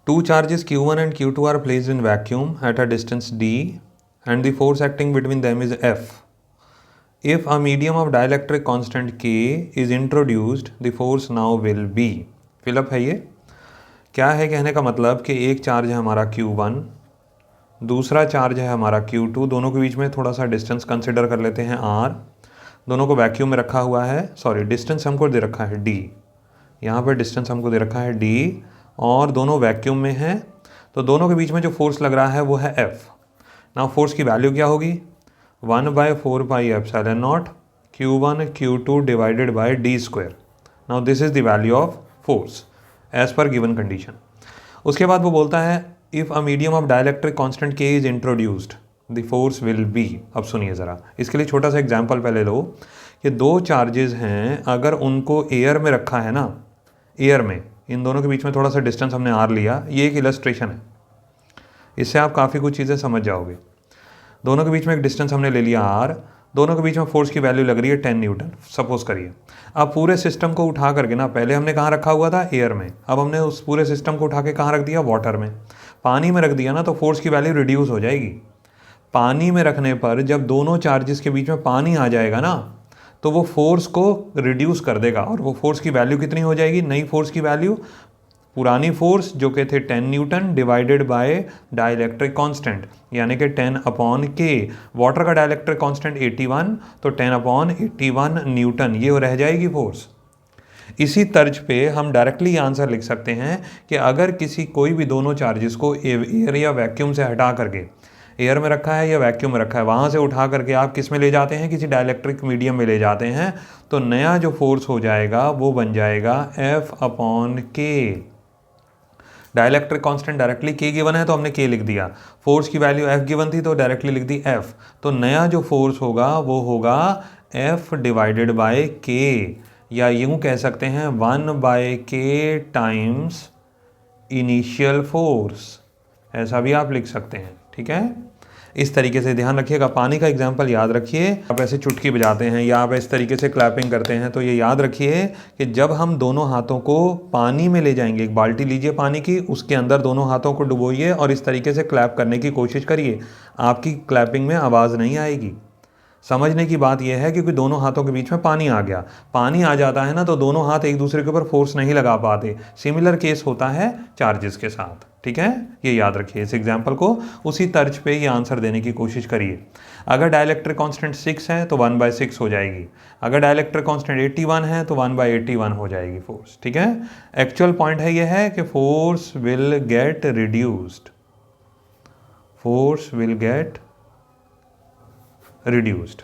Two charges Q1 and Q2 are placed in vacuum at a distance d and the force acting between them is F. If a medium of dielectric constant K is introduced, the force now will be. Fill up है ये. क्या है कहने का मतलब कि एक charge है हमारा Q1, दूसरा चार्ज है हमारा Q2, दोनों के बीच में थोड़ा सा डिस्टेंस कंसिडर कर लेते हैं R. दोनों को वैक्यूम में रखा हुआ है, सॉरी डिस्टेंस हमको दे रखा है D, यहाँ पर डिस्टेंस हमको दे रखा है D और दोनों वैक्यूम में हैं. तो दोनों के बीच में जो फोर्स लग रहा है वो है F. नाउ फोर्स की वैल्यू क्या होगी? 1/4πε0 Q1 Q2 divided by D square. Now this is the value of force as per given condition. उसके बाद वो बोलता है if a medium of dielectric constant K is introduced the force will be. अब सुनिए ज़रा, इसके लिए छोटा सा एग्जांपल पहले लो कि दो चार्जेस हैं, अगर उनको एयर में रखा है ना, एयर में, इन दोनों के बीच में थोड़ा सा डिस्टेंस हमने R लिया. ये एक इलस्ट्रेशन है, इससे आप काफ़ी कुछ चीज़ें समझ जाओगे. दोनों के बीच में एक डिस्टेंस हमने ले लिया R, दोनों के बीच में फोर्स की वैल्यू लग रही है 10 न्यूटन सपोज करिए. अब पूरे सिस्टम को उठा करके ना, पहले हमने कहाँ रखा हुआ था? एयर में. अब हमने उस पूरे सिस्टम को उठा के कहाँ रख दिया? वाटर में. पानी में रख दिया ना तो फोर्स की वैल्यू रिड्यूस हो जाएगी. पानी में रखने पर जब दोनों चार्जेस के बीच में पानी आ जाएगा ना तो वो फोर्स को रिड्यूस कर देगा और वो फोर्स की वैल्यू कितनी हो जाएगी? नई फोर्स की वैल्यू, पुरानी फोर्स जो कि थे 10 Newton divided by dielectric constant यानी कि 10/K. वाटर का डाइलेक्ट्रिक कांस्टेंट 81, तो 10/81 न्यूटन ये रह जाएगी फोर्स. इसी तर्ज पे हम डायरेक्टली आंसर लिख सकते हैं कि अगर किसी कोई भी दोनों चार्जेस को एयर या वैक्यूम से हटा करके, एयर में रखा है या वैक्यूम में रखा है, वहाँ से उठा करके आप किस में ले जाते हैं? किसी डाइलेक्ट्रिक मीडियम में ले जाते हैं, तो नया जो फोर्स हो जाएगा वो बन जाएगा F/K. Dielectric constant directly K given है तो हमने K लिख दिया. फोर्स की वैल्यू F गिवन थी तो डायरेक्टली लिख दी F. तो नया जो फोर्स होगा वो होगा F डिवाइडेड बाय K, या यूँ कह सकते हैं 1/K टाइम्स इनिशियल फोर्स, ऐसा भी आप लिख सकते हैं. ठीक है, इस तरीके से ध्यान रखिएगा. पानी का एग्जाम्पल याद रखिए. आप ऐसे चुटकी बजाते हैं या आप इस तरीके से क्लैपिंग करते हैं तो ये याद रखिए कि जब हम दोनों हाथों को पानी में ले जाएंगे, एक बाल्टी लीजिए पानी की, उसके अंदर दोनों हाथों को डुबोइए और इस तरीके से क्लैप करने की कोशिश करिए. आपकी क्लैपिंग में आवाज़ नहीं आएगी. समझने की बात यह है क्योंकि दोनों हाथों के बीच में पानी आ गया. पानी आ जाता है ना तो दोनों हाथ एक दूसरे के ऊपर फोर्स नहीं लगा पाते. सिमिलर केस होता है चार्जेस के साथ. ठीक है, ये याद रखिए इस एग्जाम्पल को. उसी तर्ज पे ये आंसर देने की कोशिश करिए. अगर डाइलेक्ट्रिक कांस्टेंट 6 है तो 1/6 हो जाएगी. अगर डाइलेक्ट्रिक कांस्टेंट 81 है तो 1/81 हो जाएगी फोर्स. ठीक है, एक्चुअल पॉइंट है ये है कि force will get reduced, force will get reduced.